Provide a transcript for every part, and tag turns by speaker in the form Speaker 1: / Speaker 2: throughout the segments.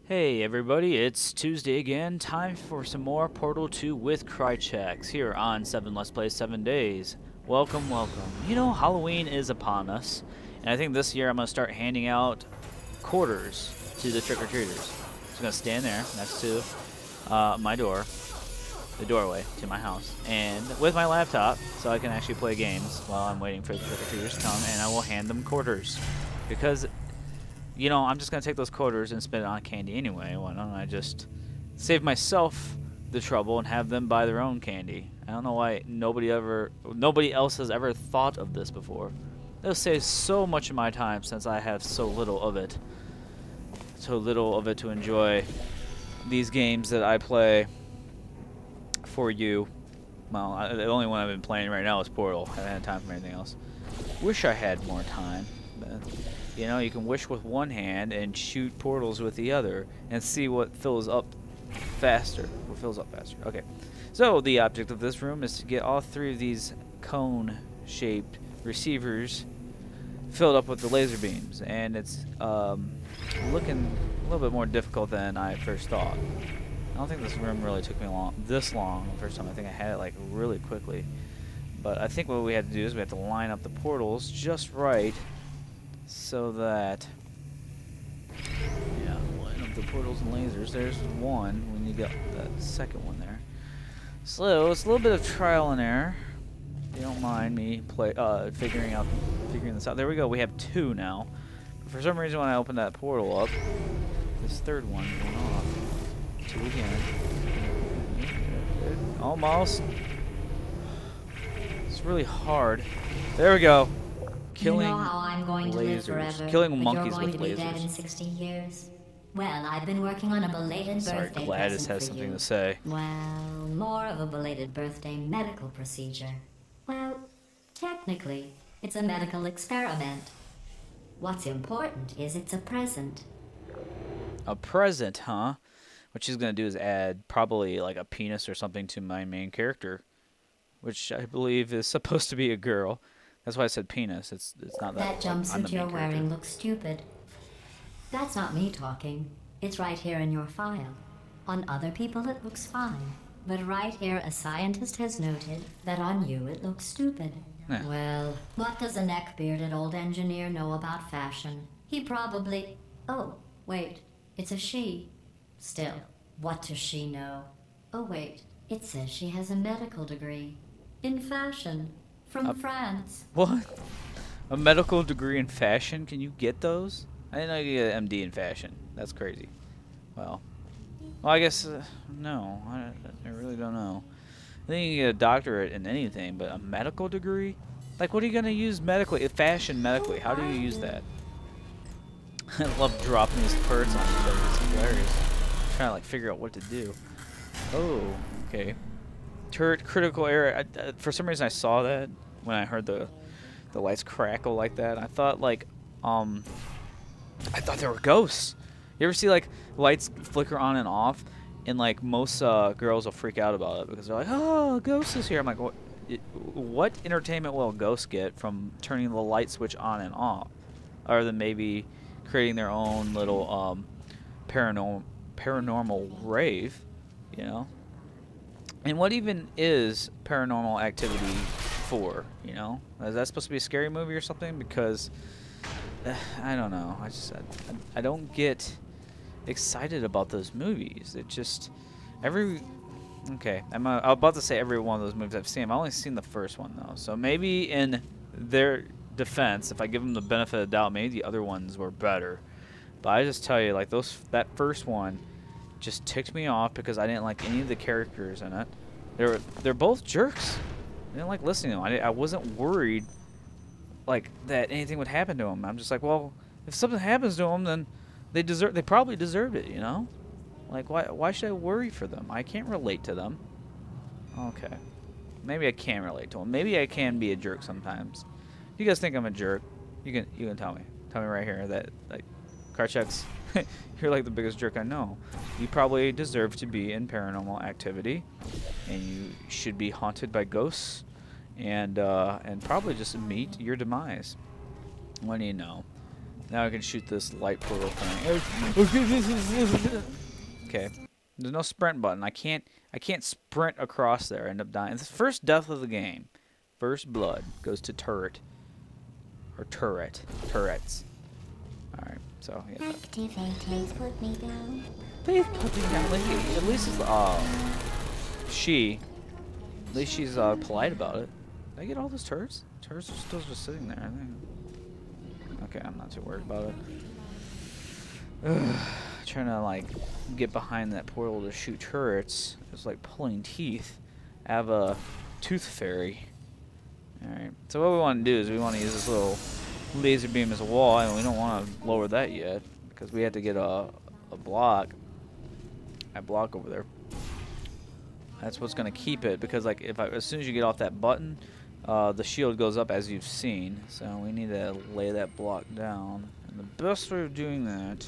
Speaker 1: Hey everybody, it's Tuesday again. Time for some more Portal 2 with Kryceks here on 7 Let's Play 7 Days. Welcome, welcome. You know, Halloween is upon us, and I think this year I'm going to start handing out quarters to the trick-or-treaters. So I'm going to stand there next to my door, the doorway to my house, and with my laptop so I can actually play games while I'm waiting for the trick-or-treaters to come, and I will hand them quarters. Because you know, I'm just going to take those quarters and spend it on candy anyway. Why don't I just save myself the trouble and have them buy their own candy? I don't know why nobody else has ever thought of this before. It'll save so much of my time since I have so little of it. So little of it to enjoy these games that I play for you. Well, the only one I've been playing right now is Portal. I haven't had time for anything else. Wish I had more time. But you know, you can wish with one hand and shoot portals with the other and see what fills up faster. What fills up faster. Okay. So, the object of this room is to get all three of these cone-shaped receivers filled up with the laser beams. And it's looking a little bit more difficult than I first thought. I don't think this room really took me this long the first time. I think I had it like really quickly. But I think what we had to do is we have to line up the portals just right, so that, yeah, line up the portals and lasers. There's one when you get that second one there. So it's a little bit of trial and error. If you don't mind me figuring this out. There we go. We have two now. But for some reason, when I opened that portal up, this third one went off. Two again. Almost. It's really hard. There we go. Killing
Speaker 2: you know how I'm going to live forever,
Speaker 1: killing
Speaker 2: but
Speaker 1: monkeys
Speaker 2: you're going
Speaker 1: with
Speaker 2: to be
Speaker 1: lasers.
Speaker 2: dead in 60 years. Well, I've been working on a belated birthday
Speaker 1: Gladys
Speaker 2: present
Speaker 1: has
Speaker 2: for
Speaker 1: something
Speaker 2: you.
Speaker 1: to say.
Speaker 2: Well, more of a belated birthday medical procedure. Well, technically, it's a medical experiment. What's important is it's a present.
Speaker 1: A present, huh? What she's gonna do is add probably like a penis or something to my main character, which I believe is supposed to be a girl. That's why I said penis. It's not that.
Speaker 2: That jumpsuit you're wearing looks stupid. That's not me talking. It's right here in your file. On other people it looks fine. But right here a scientist has noted that on you it looks stupid.
Speaker 1: Yeah.
Speaker 2: Well, what does a neck-bearded old engineer know about fashion? He probably... Oh, wait. It's a she. Still, what does she know? Oh, wait. It says she has a medical degree. In fashion. From France.
Speaker 1: What? A medical degree in fashion? Can you get those? I didn't know you could get an MD in fashion. That's crazy. Well, I guess no. I really don't know. I think you can get a doctorate in anything, but a medical degree? Like, what are you gonna use medically? Fashion medically? How do you use that? I love dropping these parts on each other. It's hilarious. I'm trying to like figure out what to do. Oh, okay. Turret critical error. For some reason I saw that when I heard the lights crackle like that. I thought like I thought there were ghosts. You ever see like lights flicker on and off, and like most girls will freak out about it because they're like, oh, a ghost is here. I'm like, what entertainment will a ghost get from turning the light switch on and off, other than maybe creating their own little paranormal rave, you know? And what even is Paranormal Activity for, you know? Is that supposed to be a scary movie or something? Because, I don't know. I don't get excited about those movies. It just, okay, I'm about to say every one of those movies I've seen. I've only seen the first one, though. So maybe in their defense, if I give them the benefit of the doubt, maybe the other ones were better. But I just tell you, like, that first one just ticked me off because I didn't like any of the characters in it. They're both jerks. I didn't like listening to them. I wasn't worried like that anything would happen to them. I'm just like, well, if something happens to them, then they probably deserved it, you know? Like, why should I worry for them? I can't relate to them. Okay, maybe I can relate to them. Maybe I can be a jerk sometimes. If you guys think I'm a jerk, you can tell me. Tell me right here that, like, Kryceks, you're like the biggest jerk I know. You probably deserve to be in Paranormal Activity, and you should be haunted by ghosts, and probably just meet your demise. What do you know? Now I can shoot this light portal thing. Okay. There's no sprint button. I can't sprint across there. I end up dying. It's the first death of the game. First blood goes to turret. Or turret. Turrets. Alright, so yeah.
Speaker 2: Activate. Please put me down.
Speaker 1: Please put me down. At least it's she. At least she's polite about it. Did I get all those turrets? Turrets are still just sitting there, I think. Okay, I'm not too worried about it. Trying to like get behind that portal to shoot turrets. It's like pulling teeth. I have a tooth fairy. Alright, so what we want to do is we want to use this little laser beam as a wall, and we don't want to lower that yet because we have to get a block. That block over there. That's what's going to keep it, because like as soon as you get off that button, the shield goes up as you've seen. So we need to lay that block down. And the best way of doing that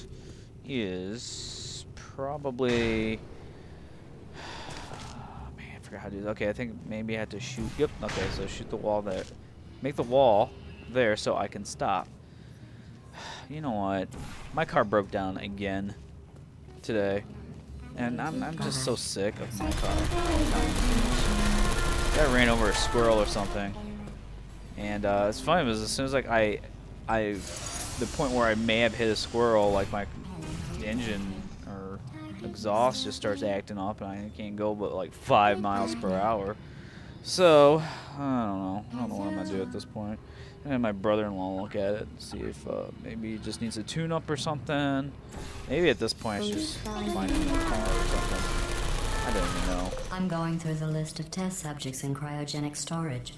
Speaker 1: is probably... man, I forgot how to do this. Okay, I think maybe I have to shoot... Yep, okay, so shoot the wall there. Make the wall there so I can stop. You know what? My car broke down again today. And I'm just so sick of my car. I ran over a squirrel or something. And it's funny because as soon as like the point where I may have hit a squirrel, like my engine or exhaust just starts acting up, and I can't go but like 5 miles per hour. So I don't know what I'm gonna do at this point. I'm gonna have my brother-in-law look at it and see if maybe it just needs a tune-up or something. Maybe at this point I should just find a new car or something. I don't even know.
Speaker 2: I'm going through the list of test subjects in cryogenic storage.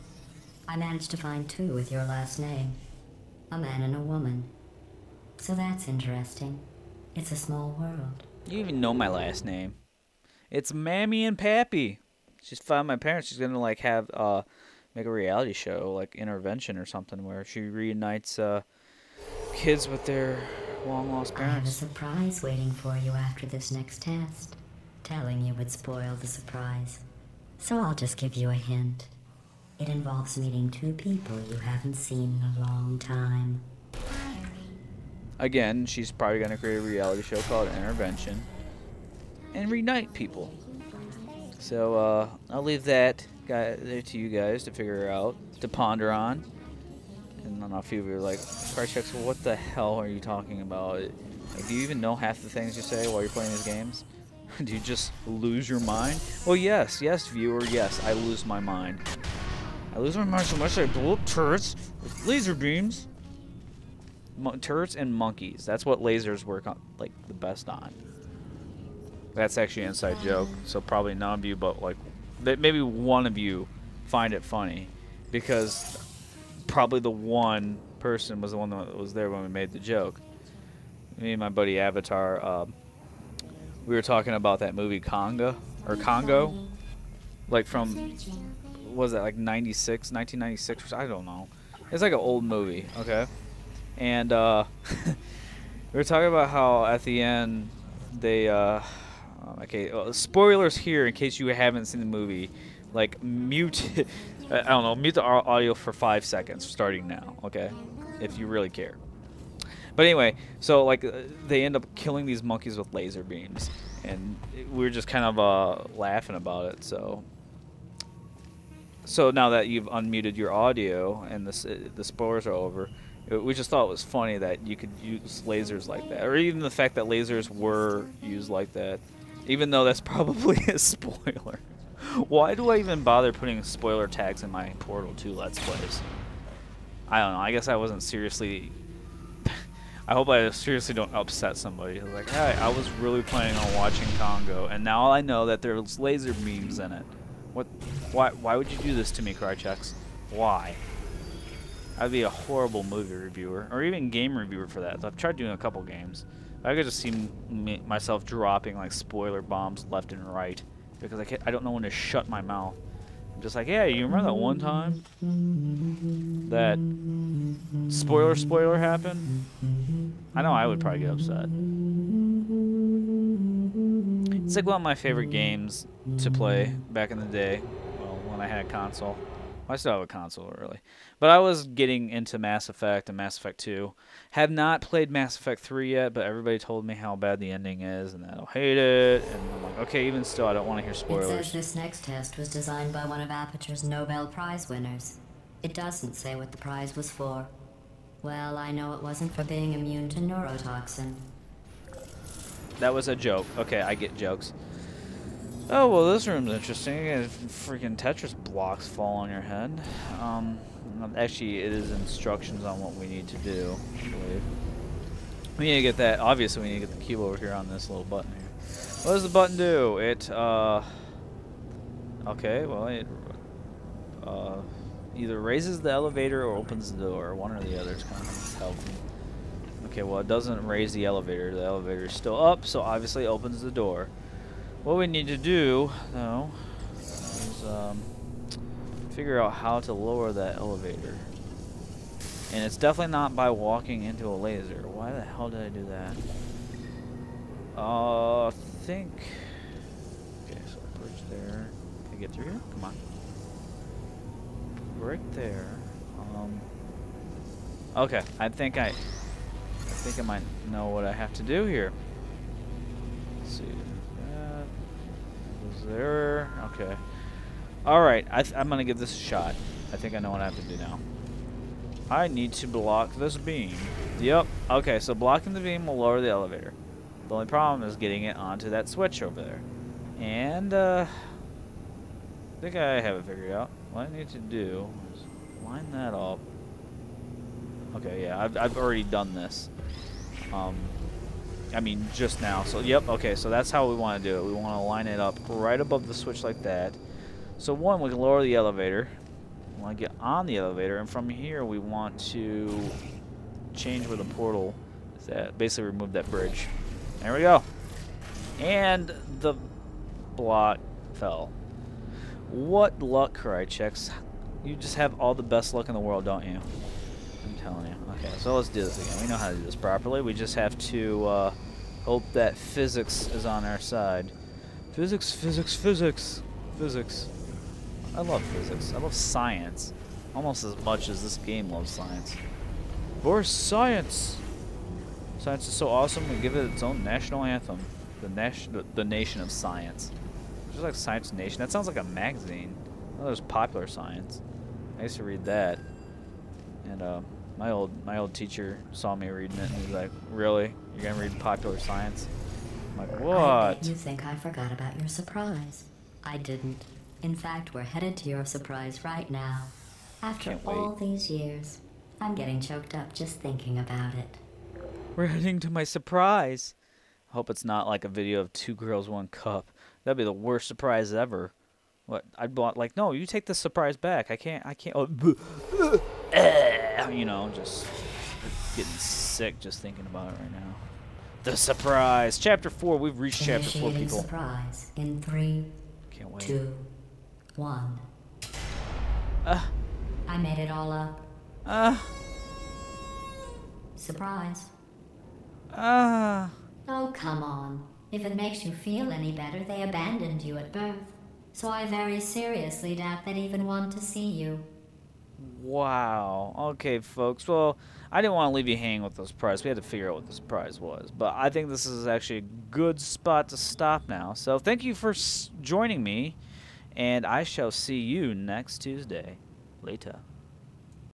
Speaker 2: I managed to find 2 with your last name. A man and a woman. So that's interesting. It's a small world.
Speaker 1: You even know my last name. It's Mammy and Pappy. She's found my parents. She's gonna like have make a reality show, like Intervention or something, where she reunites kids with their long-lost
Speaker 2: I have a
Speaker 1: parents.
Speaker 2: surprise waiting for you after this next test. Telling you would spoil the surprise. So I'll just give you a hint. It involves meeting 2 people you haven't seen in a long time.
Speaker 1: Again, she's probably gonna create a reality show called Intervention and reunite people. So I'll leave that there to you guys to figure out, to ponder on. And then a few of you are like, Kryceks, well, what the hell are you talking about? Like, do you even know half the things you say while you're playing these games? Do you just lose your mind? Well, yes, viewer, yes, I lose my mind. I lose my mind so much that I blow up turrets with laser beams. Turrets and monkeys. That's what lasers work on, like, the best on. That's actually an inside joke, so probably none of you, but like maybe one of you find it funny, because probably the one person was the one that was there when we made the joke. Me and my buddy Avatar, we were talking about that movie Congo, like from, what was that, like 1996, I don't know. It's like an old movie, okay? And we were talking about how at the end they okay, spoilers here in case you haven't seen the movie. Like, mute, I don't know, mute the audio for 5 seconds starting now, okay? If you really care. But anyway, so like they end up killing these monkeys with laser beams, and we were just kind of laughing about it. So now that you've unmuted your audio and the spoilers are over, we just thought it was funny that you could use lasers like that, or even the fact that lasers were used like that. Even though that's probably a spoiler. Why do I even bother putting spoiler tags in my Portal 2 Let's Plays? I don't know. I guess I wasn't seriously... I hope I seriously don't upset somebody. Like, hey, I was really planning on watching Congo, and now I know that there's laser beams in it. What? Why would you do this to me, Kryceks? Why? I'd be a horrible movie reviewer, or even game reviewer for that. I've tried doing a couple games. I could just see myself dropping like spoiler bombs left and right because I don't know when to shut my mouth. I'm just like, yeah, you remember that one time that spoiler happened? I know I would probably get upset. It's like one of my favorite games to play back in the day, well, when I had a console. I still have a console, really. But I was getting into Mass Effect and Mass Effect 2. Have not played Mass Effect 3 yet, but everybody told me how bad the ending is and that I'll hate it. And I'm like, okay, even still, I don't want to hear
Speaker 2: It
Speaker 1: spoilers.
Speaker 2: says this next test was designed by one of Aperture's Nobel Prize winners. It doesn't say what the prize was for. Well, I know it wasn't for being immune to neurotoxin.
Speaker 1: That was a joke. Okay, I get jokes. Oh, well, this room's interesting. Freaking Tetris blocks fall on your head. Actually, it is instructions on what we need to do, I believe. We need to get that. Obviously, we need to get the cube over here on this little button here. What does the button do? It, okay, well, it, either raises the elevator or opens the door. One or the other is kind of helpful. Okay, well, it doesn't raise the elevator. The elevator is still up, so obviously it opens the door. What we need to do, though, is figure out how to lower that elevator. And it's definitely not by walking into a laser. Why the hell did I do that? I think... Okay, so bridge there. Can I get through here? Come on. Right there. Okay, I think I might know what I have to do here. Let's see. That was there. Okay. All right. I'm gonna give this a shot. I think I know what I have to do now. I need to block this beam. Yep. Okay. So blocking the beam will lower the elevator. The only problem is getting it onto that switch over there. And I think I have it figured out. What I need to do is line that up. Okay, yeah, I've already done this. I mean, just now. So, yep, okay, so that's how we want to do it. We want to line it up right above the switch like that. So, one, we can lower the elevator. We want to get on the elevator, and from here, we want to change where the portal is at. Basically, remove that bridge. There we go. And the block fell. What luck, kryceks. You just have all the best luck in the world, don't you? I'm telling you. Okay, so let's do this again. We know how to do this properly. We just have to hope that physics is on our side. Physics, physics, physics, physics. I love physics. I love science. Almost as much as this game loves science. For science! Science is so awesome, we give it its own national anthem. The Nation of Science. Just like Science Nation. That sounds like a magazine. Oh, there's Popular Science. I used to read that. And my old teacher saw me reading it and he was like, "Really? You're gonna read Popular Science?" I'm like, "What?"
Speaker 2: I bet you think I forgot about your surprise. I didn't. In fact, we're headed to your surprise right now. After all these years, I'm getting choked up just thinking about it.
Speaker 1: We're heading to my surprise. I hope it's not like a video of 2 girls, 1 cup. That'd be the worst surprise ever. What? I'd be like, no, you take the surprise back. I can't. Oh, you know, just getting sick just thinking about it right now. The surprise. Chapter 4. We've reached chapter 4, people.
Speaker 2: Surprise in 3,
Speaker 1: Can't wait.
Speaker 2: 2, 1. I made it all up. Surprise. Oh, come on. If it makes you feel any better, they abandoned you at birth. So I very seriously doubt they'd even want to see you.
Speaker 1: Wow. Okay, folks. Well, I didn't want to leave you hanging with the surprise. We had to figure out what the surprise was. But I think this is actually a good spot to stop now. So thank you for joining me. And I shall see you next Tuesday. Later.